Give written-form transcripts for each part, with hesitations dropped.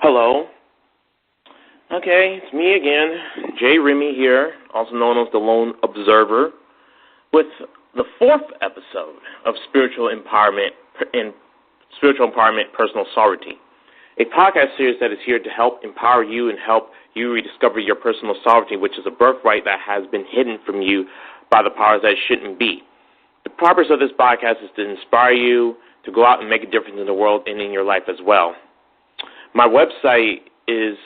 Hello. Okay, it's me again, Jay Remy here, also known as the Lone Observer, with the fourth episode of Spiritual Empowerment Personal Sovereignty, a podcast series that is here to help empower you and help you rediscover your personal sovereignty, which is a birthright that has been hidden from you by the powers that shouldn't be. The purpose of this podcast is to inspire you to go out and make a difference in the world and in your life as well. My website is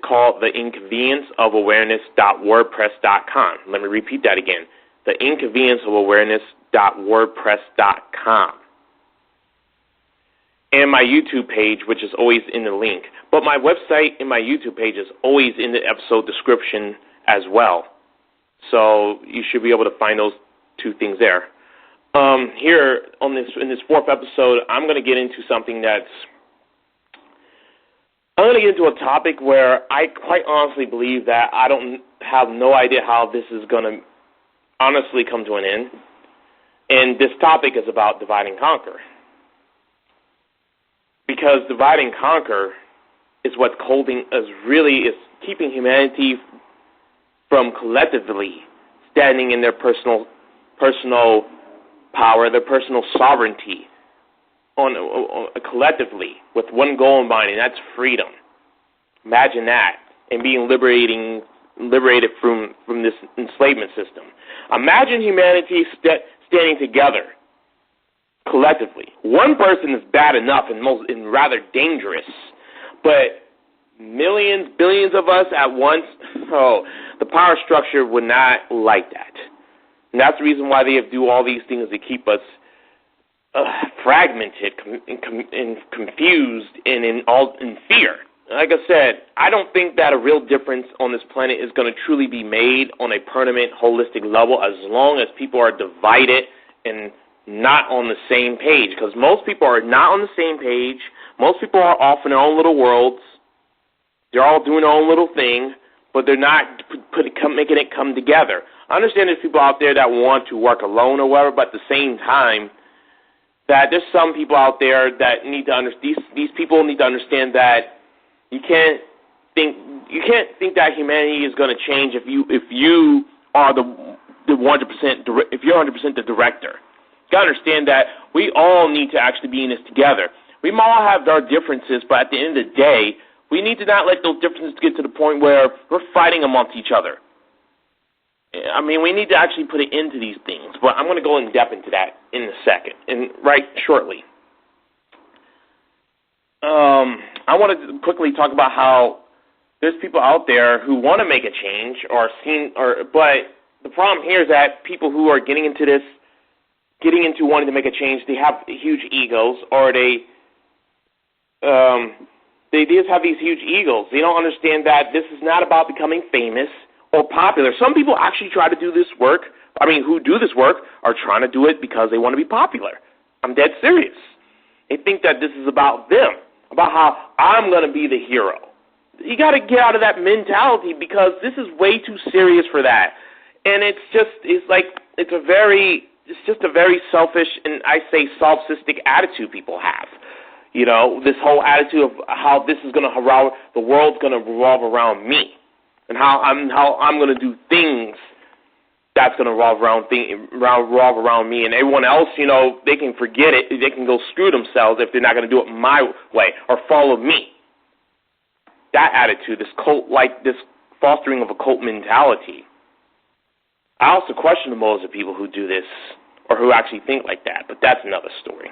called theinconvenienceofawareness.wordpress.com. Let me repeat that again. theinconvenienceofawareness.wordpress.com. And my YouTube page, which is always in the link. But my website and my YouTube page is always in the episode description as well. So you should be able to find those two things there. Here in this fourth episode, I'm going to get into a topic where I quite honestly believe that I don't have no idea how this is going to honestly come to an end. And this topic is about divide and conquer. Because divide and conquer is what's keeping humanity from collectively standing in their personal power, their personal sovereignty, collectively with one goal in mind, and that's freedom. Imagine that, and being liberated from this enslavement system. Imagine humanity standing together collectively. One person is bad enough and rather dangerous, but millions, billions of us at once, the power structure would not like that. And that's the reason why they have to do all these things to keep us fragmented and confused and in fear. Like I said, I don't think that a real difference on this planet is going to truly be made on a permanent, holistic level as long as people are divided and not on the same page. Because most people are not on the same page. Most people are off in their own little worlds. They're all doing their own little thing, but they're not making it come together. I understand there's people out there that want to work alone or whatever, but at the same time, that there's some people out there that need to understand. These people need to understand that you can't think that humanity is going to change if you are the 100% if you're 100% the director. You got to understand that we all need to actually be in this together. We might all have our differences, but at the end of the day, we need to not let those differences get to the point where we're fighting amongst each other. I mean, we need to actually put an end to these things, but I'm going to go in depth into that in a second, and right shortly. I want to quickly talk about how there's people out there who want to make a change but the problem here is that people who are getting into wanting to make a change, they have huge egos, or they just have these huge egos. They don't understand that this is not about becoming famous or popular. Some people actually try to do this work. Who do this work are trying to do it because they want to be popular. I'm dead serious. They think that this is about them, about how I'm going to be the hero. You got to get out of that mentality because this is way too serious for that. And it's just a very selfish and I say solipsistic attitude people have. You know, this whole attitude of how the world's going to revolve around me. And how I'm going to do things that's going to revolve around me, and everyone else, they can forget it. They can go screw themselves if they're not going to do it my way or follow me. That attitude, this fostering of a cult mentality. I also question the motives of people who do this or who actually think like that, but that's another story.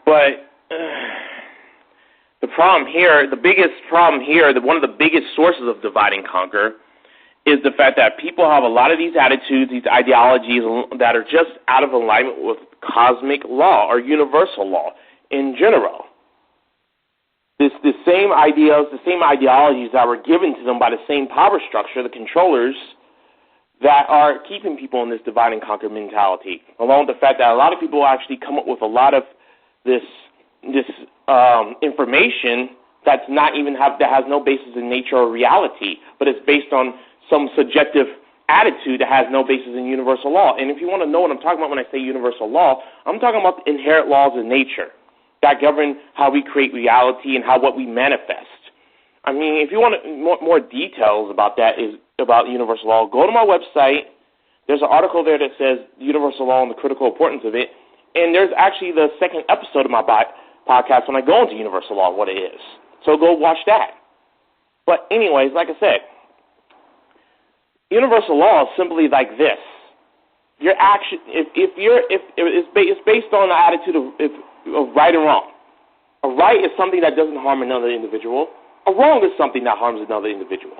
But the biggest problem here, one of the biggest sources of divide and conquer is the fact that people have a lot of these attitudes, these ideologies that are just out of alignment with cosmic law or universal law in general. The same ideologies that were given to them by the same power structure, the controllers, that are keeping people in this divide and conquer mentality, along with the fact that a lot of people actually come up with a lot of this information that has no basis in nature or reality, but it's based on some subjective attitude that has no basis in universal law. And if you want to know what I'm talking about when I say universal law, I'm talking about the inherent laws of nature that govern how we create reality and what we manifest. I mean, if you want more details about that, is about universal law, go to my website. There's an article there that says universal law and the critical importance of it. And there's actually the second episode of my podcast when I go into universal law, what it is. So go watch that. But anyways, like I said, universal law is simply like this. Your action, if it's based on the attitude of right and wrong. A right is something that doesn't harm another individual. A wrong is something that harms another individual.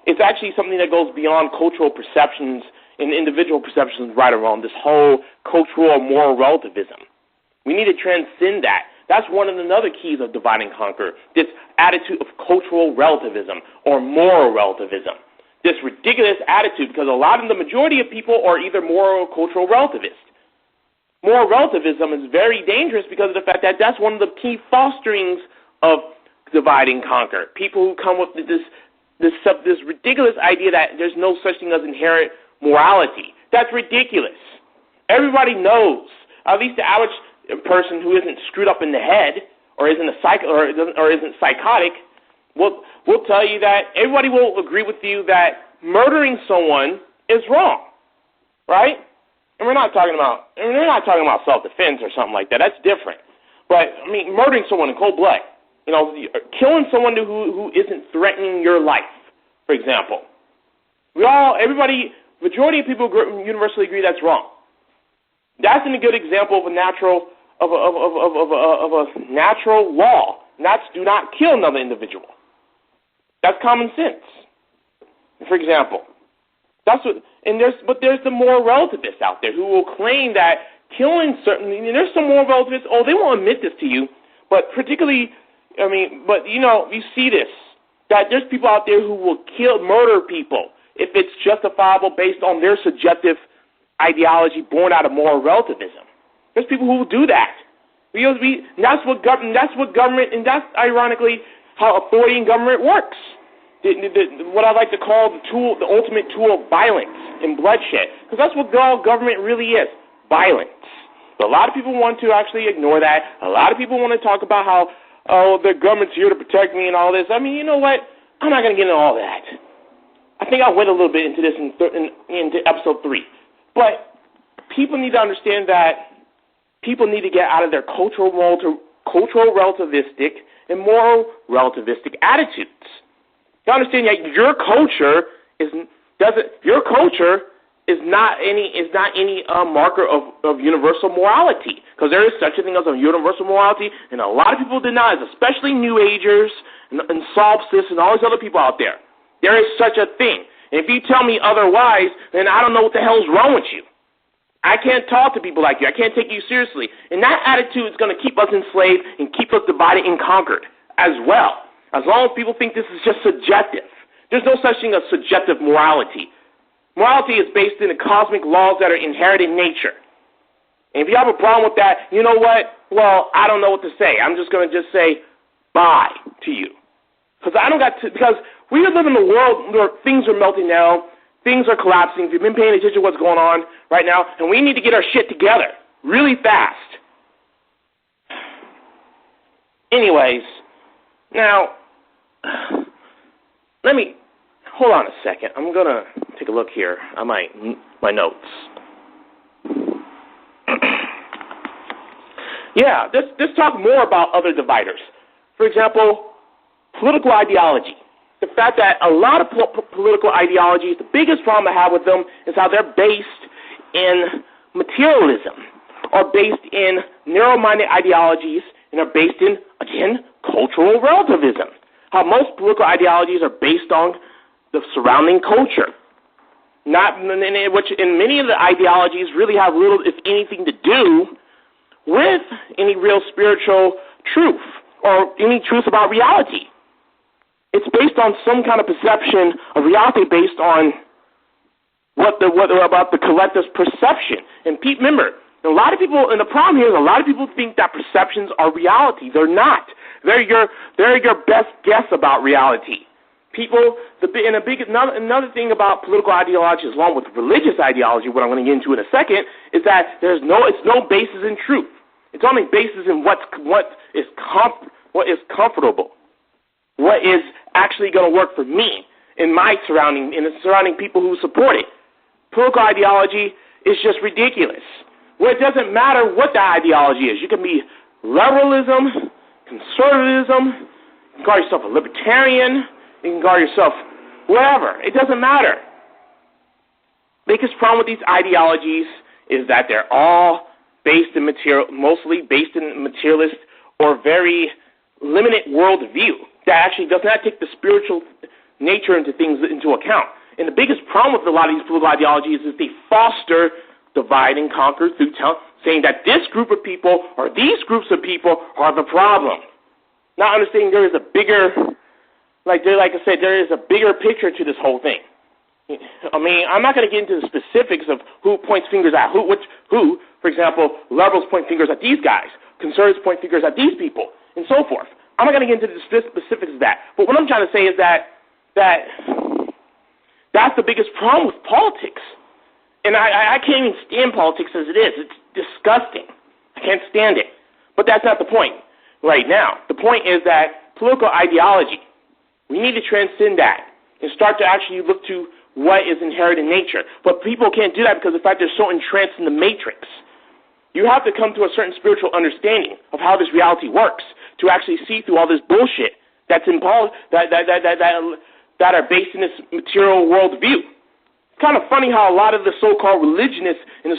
It's actually something that goes beyond cultural perceptions and individual perceptions, right or wrong, this whole cultural or moral relativism. We need to transcend that. That's one of another keys of divide and conquer, this attitude of cultural relativism or moral relativism. This ridiculous attitude, because the majority of people are either moral or cultural relativists. Moral relativism is very dangerous because of the fact that that's one of the key fosterings of divide and conquer. People who come with this ridiculous idea that there's no such thing as inherent morality. That's ridiculous. Everybody knows, at least the average person who isn't screwed up in the head or isn't psychotic will tell you that everybody will agree with you that murdering someone is wrong, right? And we're not talking about self-defense or something like that. That's different. But I mean, murdering someone in cold blood, killing someone who isn't threatening your life, for example. Majority of people universally agree that's wrong. That's a good example of a natural law. And that's do not kill another individual. That's common sense. For example, there's the moral relativists out there who will claim that killing there's some moral relativists. Oh, they won't admit this to you, but particularly, you see this, that there's people out there who will murder people if it's justifiable based on their subjective ideology born out of moral relativism. There's people who will do that. That's what government, and that's ironically how authority in government works. What I like to call the ultimate tool of violence and bloodshed, because that's what government really is, violence. But a lot of people want to actually ignore that. A lot of people want to talk about how, the government's here to protect me and all this. I mean, you know what? I'm not going to get into all that. I think I went a little bit into this into episode 3. But people need to understand that people need to get out of their cultural relativistic and moral relativistic attitudes. You understand that your culture is not any marker of universal morality, because there is such a thing as a universal morality, and a lot of people deny it, especially New Agers and solipsists and all these other people out there. There is such a thing. And if you tell me otherwise, then I don't know what the hell is wrong with you. I can't talk to people like you. I can't take you seriously. And that attitude is going to keep us enslaved and keep us divided and conquered as well. As long as people think this is just subjective. There's no such thing as subjective morality. Morality is based in the cosmic laws that are inherent in nature. And if you have a problem with that, you know what? Well, I don't know what to say. I'm just going to say bye to you. Because we live in a world where things are melting down, things are collapsing. If you've been paying attention to what's going on right now, and we need to get our shit together really fast. Anyways, now, hold on a second. I'm going to take a look here at my notes. Yeah, let's talk more about other dividers. For example, political ideology. The fact that a lot of political ideologies, the biggest problem I have with them is how they're based in materialism, or based in narrow-minded ideologies, and are based in, again, cultural relativism. How most political ideologies are based on the surrounding culture. Which many of the ideologies really have little, if anything, to do with any real spiritual truth or any truth about reality. It's based on some kind of perception of reality based on about the collective's perception. And remember, a lot of people, and the problem here is a lot of people think that perceptions are reality. They're not. They're your best guess about reality. Another thing about political ideology, along with religious ideology, what I'm going to get into in a second, is that it's no basis in truth. It's only basis in what is comfortable, what is actually going to work for me in my surrounding, in the surrounding people who support it. Political ideology is just ridiculous. Well, it doesn't matter what the ideology is. You can be liberalism, conservatism, you can call yourself a libertarian, you can call yourself whatever. It doesn't matter. Biggest problem with these ideologies is that they're all based in mostly based in materialist or very limited worldview that actually does not take the spiritual nature into things into account. And the biggest problem with a lot of these political ideologies is they foster divide and conquer through saying that this group of people or these groups of people are the problem. Not understanding there is a bigger, like I said, there is a bigger picture to this whole thing. I mean, I'm not going to get into the specifics of who points fingers at who. For example, liberals point fingers at these guys, conservatives point fingers at these people, and so forth. I'm not going to get into the specifics of that. But what I'm trying to say is that's the biggest problem with politics. And I can't even stand politics as it is. It's disgusting. I can't stand it. But that's not the point right now. The point is that political ideology, we need to transcend that and start to actually look to what is inherent in nature. But people can't do that because of the fact they're so entranced in the matrix. You have to come to a certain spiritual understanding of how this reality works to actually see through all this bullshit that's in that are based in this material worldview. It's kind of funny how a lot of the so-called religionists and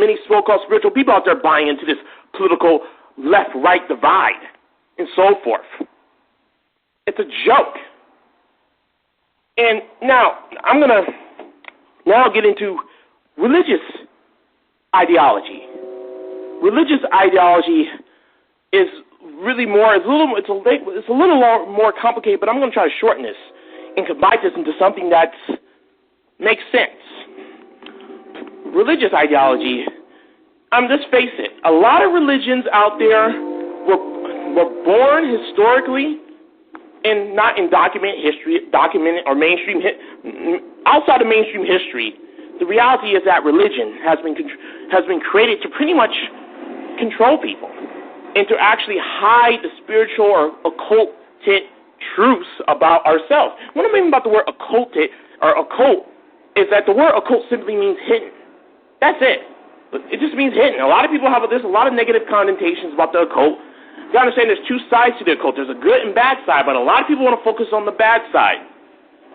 many so-called spiritual people out there buying into this political left-right divide and so forth. It's a joke. And now, I'm going to now get into religious ideology. Religious ideology is really more, it's a little more complicated, but I'm going to try to shorten this and combine this into something that makes sense. Religious ideology, just face it, a lot of religions out there were born historically and not in documented or mainstream, outside of mainstream history. The reality is that religion has been created to pretty much control people and to actually hide the spiritual or occulted truths about ourselves. What I mean about the word occulted or occult is that the word occult simply means hidden. That's it. It just means hidden. A lot of people there's a lot of negative connotations about the occult. You got to understand there's two sides to the occult. There's a good and bad side, but a lot of people want to focus on the bad side.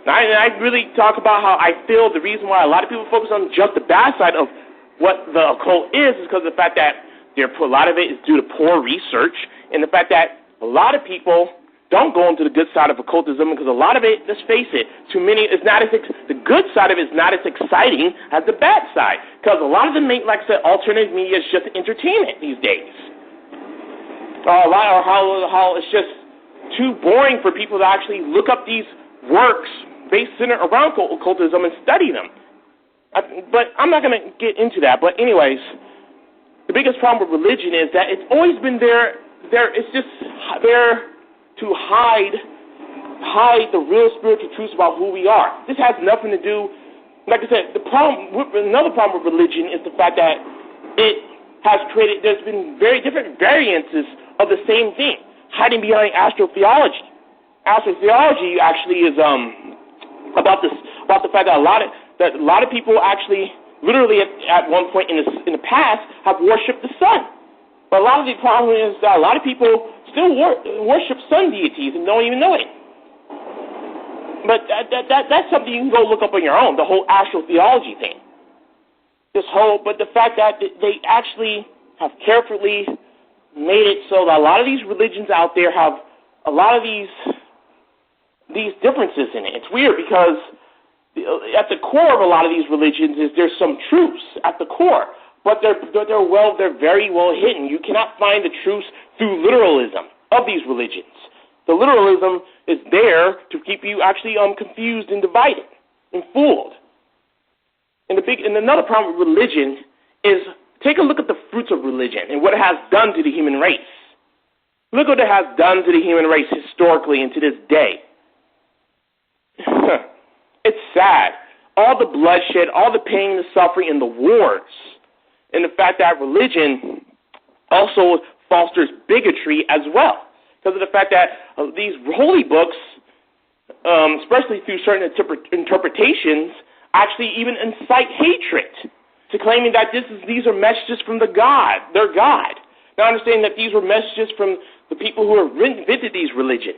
And I really talk about how I feel the reason why a lot of people focus on just the bad side of what the occult is because of the fact that a lot of it is due to poor research and the fact that a lot of people don't go into the good side of occultism because a lot of it, let's face it, the good side of it is not as exciting as the bad side because a lot of them make, like I said, alternative media is just entertainment these days. How it's just too boring for people to actually look up these works based centered around occultism and study them. But I'm not going to get into that. But anyways, the biggest problem with religion is that it's always been there. It's just there to hide the real spiritual truths about who we are. This has nothing to do, like I said, another problem with religion is the fact that it has created, there's been very different variances of the same thing, hiding behind astrotheology. Astrotheology actually is about the fact that a lot of people actually, literally at one point in the past, have worshipped the sun. But a lot of the problem is that a lot of people still worship sun deities and don't even know it. But that's something you can go look up on your own, the whole astrotheology thing. But the fact that they actually have carefully made it so that a lot of these religions out there have a lot of these differences in it. It's weird because at the core of a lot of these religions is there's some truths at the core, but they're very well hidden. You cannot find the truths through literalism of these religions. The literalism is there to keep you actually confused and divided and fooled. And another problem with religion is take a look at the fruits of religion and what it has done to the human race. Look what it has done to the human race historically and to this day. It's sad. All the bloodshed, all the pain, the suffering, and the wars, and the fact that religion also fosters bigotry as well, because of the fact that these holy books, especially through certain interpretations, actually even incite hatred to claiming that these are messages from their God. Now understanding that these were messages from the people who invented these religions,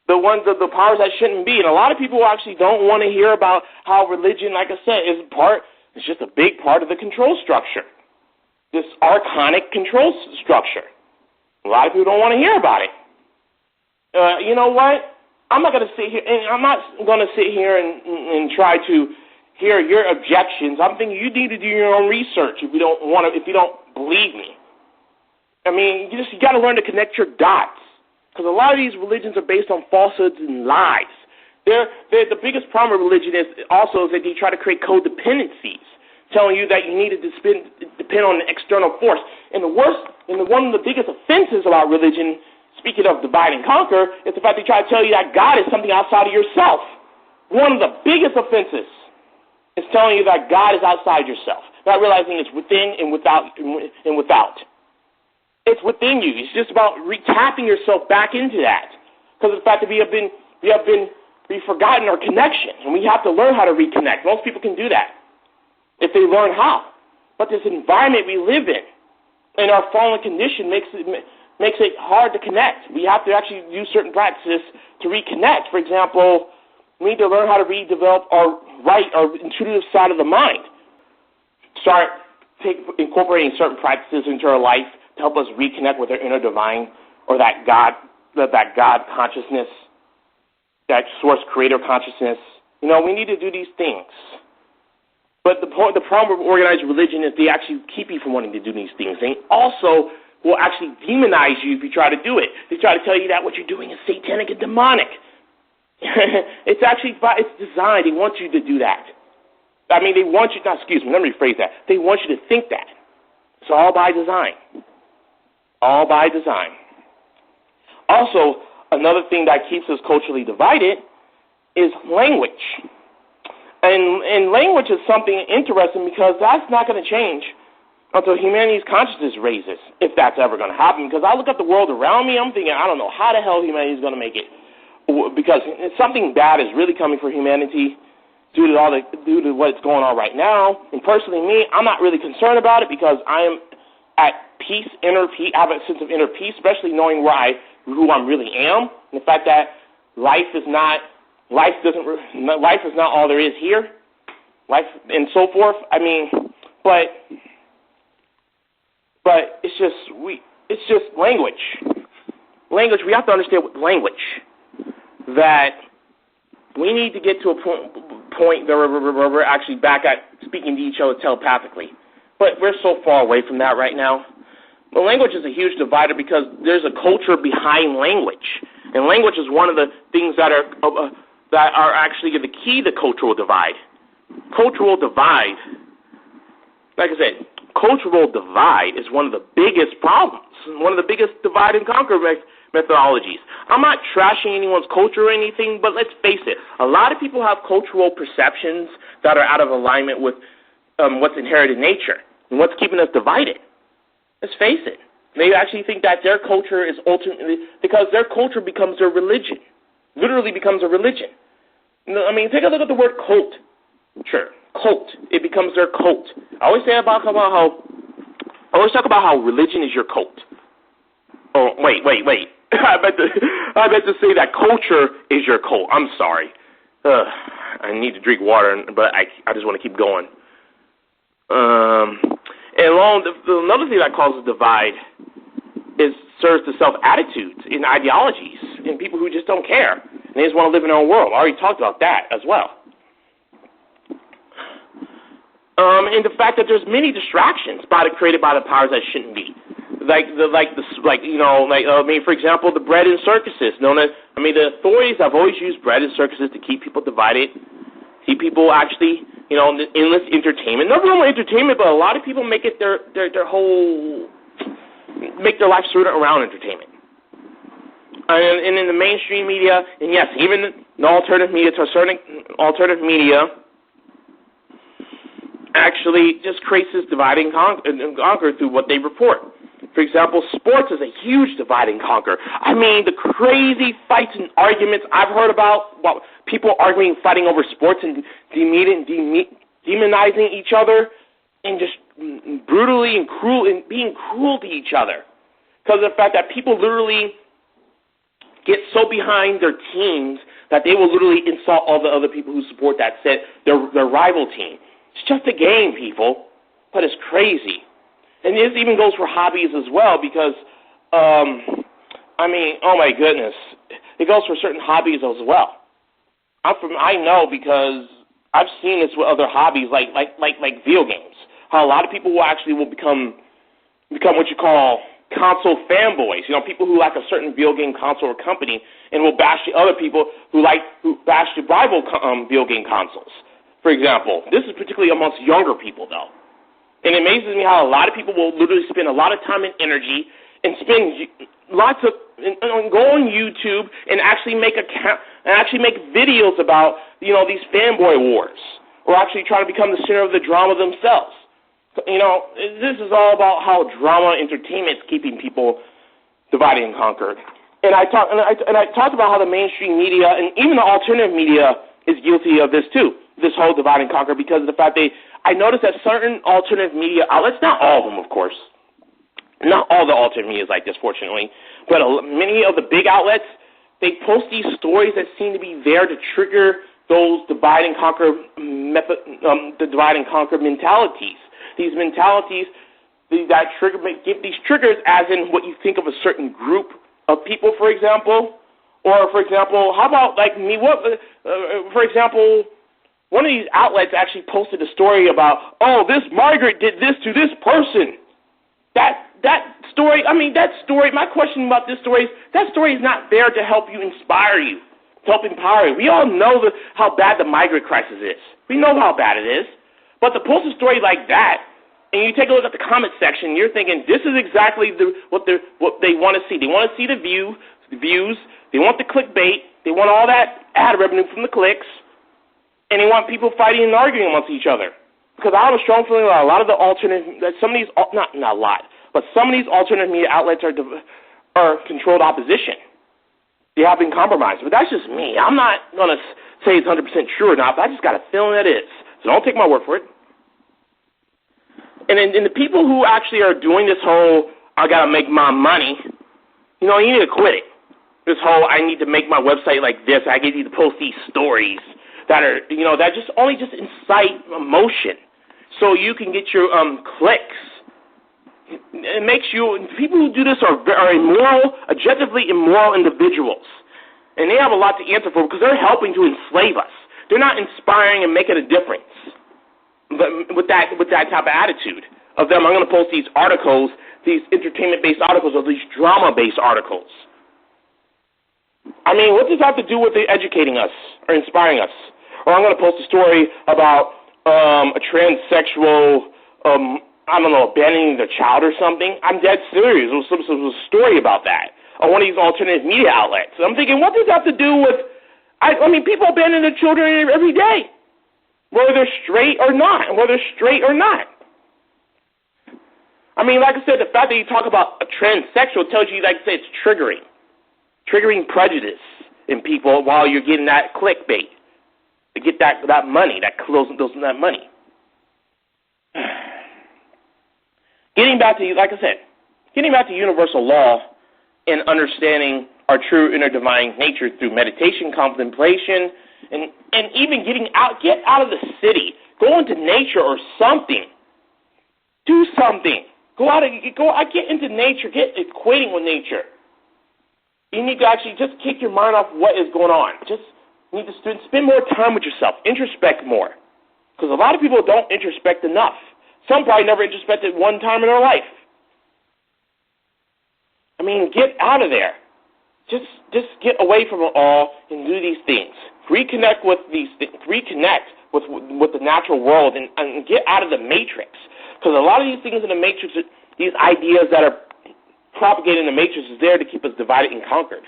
the powers that shouldn't be. And a lot of people actually don't want to hear about how religion, like I said, it's just a big part of the control structure, this archonic control structure. A lot of people don't want to hear about it. You know what? I'm not going to sit here and try to hear your objections. I'm thinking you need to do your own research if you don't believe me. I mean, you got to learn to connect your dots, because a lot of these religions are based on falsehoods and lies. The biggest problem with religion is that they try to create codependencies, telling you that you need to depend on an external force. And one of the biggest offenses about religion, speaking of divide and conquer, is the fact they try to tell you that God is something outside of yourself. One of the biggest offenses is telling you that God is outside yourself, not realizing it's within and without. It's within you. It's just about tapping yourself back into that, because of the fact that we have forgotten our connection, and we have to learn how to reconnect. Most people can do that if they learn how. But this environment we live in and our fallen condition makes it hard to connect. We have to actually use certain practices to reconnect. For example, we need to learn how to redevelop our intuitive side of the mind. Start incorporating certain practices into our life to help us reconnect with our inner divine, or that God consciousness, that source creator consciousness. We need to do these things. But the problem with organized religion is they actually keep you from wanting to do these things. They also will actually demonize you if you try to do it. They try to tell you that what you're doing is satanic and demonic. It's designed. They want you to do that. Let me rephrase that. They want you to think that. It's all by design. All by design. Also, another thing that keeps us culturally divided is language. And language is something interesting, because that's not going to change until humanity's consciousness raises, if that's ever going to happen. Because I look at the world around me, I'm thinking, I don't know how the hell humanity is going to make it, because something bad is really coming for humanity due to what's going on right now. And personally, I'm not really concerned about it, because I am at peace, inner peace. I have a sense of inner peace, especially knowing who I really am, and the fact that life is not all there is here, life and so forth. But it's just language. Language. We have to understand language, that we need to get to a point where we're actually back at speaking to each other telepathically. But we're so far away from that right now. But language is a huge divider, because there's a culture behind language, and language is one of the things that are actually the key to cultural divide. Cultural divide, like I said, cultural divide is one of the biggest problems, one of the biggest divide and conquer methodologies. I'm not trashing anyone's culture or anything, but let's face it, a lot of people have cultural perceptions that are out of alignment with what's inherent in nature and what's keeping us divided. Let's face it. They actually think that their culture is ultimately, because their culture becomes their religion, literally becomes a religion. Take a look at the word cult. Sure, cult. It becomes their cult. I always talk about how religion is your cult. Oh, wait. I meant to say that culture is your cult. I'm sorry. I need to drink water, but I just want to keep going. Another thing that causes divide serves to self-attitudes and ideologies and people who just don't care. And they just want to live in their own world. I already talked about that as well. And the fact that there's many distractions created by the powers that shouldn't be. For example, the bread and circuses. The authorities have always used bread and circuses to keep people divided, keep people actually, endless entertainment. Nothing wrong with entertainment, but a lot of people make it make their life centered around entertainment. And in the mainstream media, and yes, even the alternative media, actually just creates this divide and conquer through what they report. For example, sports is a huge divide and conquer. I mean, the crazy fights and arguments I've heard about people arguing, fighting over sports and demonizing each other and just brutally and cruel and being cruel to each other because of the fact that people literally get so behind their teams that they will literally insult all the other people who support that their rival team. It's just a game, people, but it's crazy. And this even goes for hobbies as well because, I mean, oh my goodness, it goes for certain hobbies as well. I know because I've seen this with other hobbies like video games. How a lot of people will become what you call console fanboys. You know, people who like a certain video game console or company and will bash the other people who bash the rival video game consoles. For example, this is particularly amongst younger people though. And it amazes me how a lot of people will literally spend a lot of time and energy and go on YouTube and actually make videos about, you know, these fanboy wars or actually try to become the center of the drama themselves. You know, this is all about how drama entertainment is keeping people divided and conquered. And I talked about how the mainstream media and even the alternative media is guilty of this too, this whole divide and conquer, because of the fact I noticed that certain alternative media outlets, not all of them, of course, not all the alternative media is like this, fortunately, but many of the big outlets, they post these stories that seem to be there to trigger those divide and conquer the divide and conquer mentalities. These mentalities that give these triggers as in what you think of a certain group of people, for example. Or, for example, how about like me? For example, one of these outlets actually posted a story about, oh, this migrant did this to this person. That story, my question about this story is, that story is not there to help you, inspire you, to help empower you. We all know how bad the migrant crisis is. We know how bad it is. But to post a story like that, and you take a look at the comment section, you're thinking, this is exactly what they want to see. They want to see the views. They want the clickbait. They want all that ad revenue from the clicks. And they want people fighting and arguing amongst each other. Because I have a strong feeling that a lot of the some of these, not a lot, but some of these alternative media outlets are controlled opposition. They have been compromised. But that's just me. I'm not going to say it's 100% true or not, but I just got a feeling that it is. So don't take my word for it. And the people who actually are doing this whole, I got to make my money, you know, you need to quit it. This whole, I need to make my website like this, I need to post these stories that are, you know, that just only just incite emotion so you can get your clicks. It makes you, people who do this are immoral, objectively immoral individuals. And they have a lot to answer for because they're helping to enslave us. They're not inspiring and making a difference. But with that type of attitude of them, I'm going to post these articles, these entertainment-based articles, or these drama-based articles. I mean, what does that have to do with educating us or inspiring us? Or I'm going to post a story about a transsexual, abandoning their child or something. I'm dead serious. It was a story about that on one of these alternative media outlets. So I'm thinking, what does that have to do with? I mean, people abandon their children every day, whether they're straight or not. I mean, like I said, the fact that you talk about a transsexual tells you, like I said, it's triggering prejudice in people while you're getting that clickbait to get that money, that money. Getting back to universal law and understanding our true inner divine nature through meditation, contemplation, and even get out of the city, go into nature or something. Do something. Get into nature. Get equating with nature. You need to actually just kick your mind off what is going on. Just need to spend more time with yourself. Introspect more. Because a lot of people don't introspect enough. Some probably never introspected one time in their life. I mean, get out of there. Just get away from it all and do these things. Reconnect with these things. Reconnect with the natural world and get out of the matrix. Because a lot of these things in the matrix, these ideas that are propagated in the matrix, is there to keep us divided and conquered.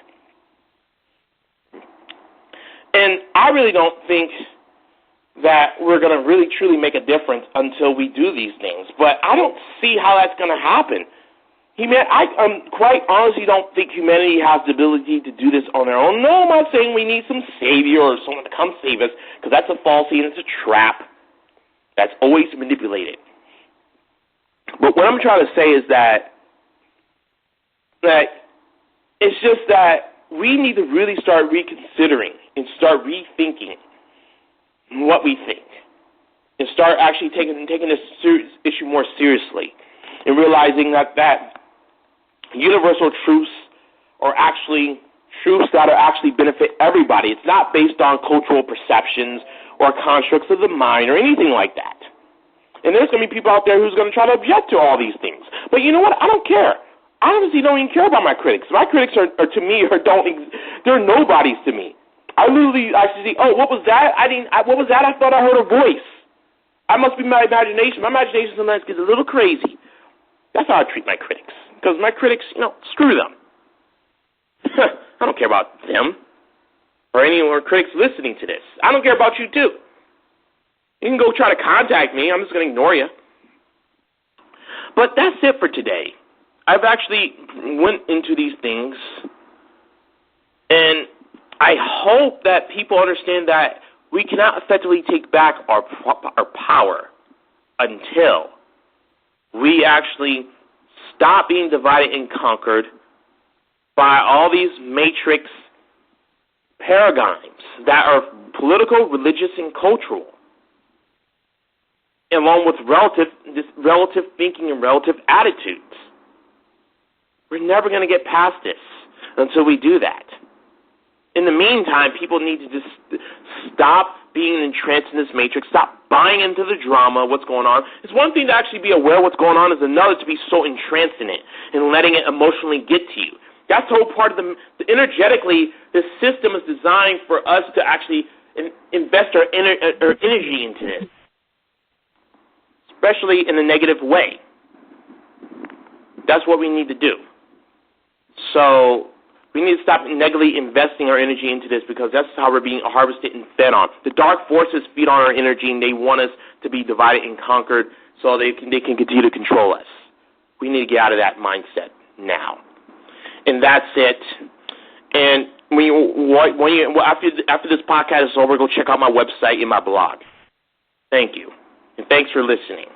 And I really don't think that we're going to really, truly make a difference until we do these things. But I don't see how that's going to happen. I quite honestly don't think humanity has the ability to do this on their own. No, I'm not saying we need some savior or someone to come save us, because that's a falsity and it's a trap that's always manipulated. But what I'm trying to say is that it's just that we need to really start reconsidering and start rethinking what we think, and start actually taking this issue more seriously, and realizing that universal truths are actually truths that are actually benefit everybody. It's not based on cultural perceptions or constructs of the mind or anything like that. And there's going to be people out there who's going to try to object to all these things. But you know what? I don't care. I honestly don't even care about my critics. My critics are to me, they're nobodies to me. I literally actually see, oh, what was that? What was that? I thought I heard a voice. I must be my imagination. My imagination sometimes gets a little crazy. That's how I treat my critics. Because my critics, screw them. I don't care about them or any more critics listening to this. I don't care about you too. You can go try to contact me. I'm just going to ignore you. But that's it for today. I've actually went into these things, and I hope that people understand that we cannot effectively take back our power until we actually stop being divided and conquered by all these matrix paradigms that are political, religious, and cultural, along with relative thinking and relative attitudes. We're never going to get past this until we do that. In the meantime, people need to just stop being entranced in this matrix, stop buying into the drama, what's going on. It's one thing to actually be aware of what's going on, it's another to be so entranced in it and letting it emotionally get to you. That's the whole part of energetically, the system is designed for us to actually invest our energy into this, especially in a negative way. That's what we need to do. So we need to stop negatively investing our energy into this, because that's how we're being harvested and fed on. The dark forces feed on our energy, and they want us to be divided and conquered so they can continue to control us. We need to get out of that mindset now. And that's it. And after this podcast is over, go check out my website and my blog. Thank you. And thanks for listening.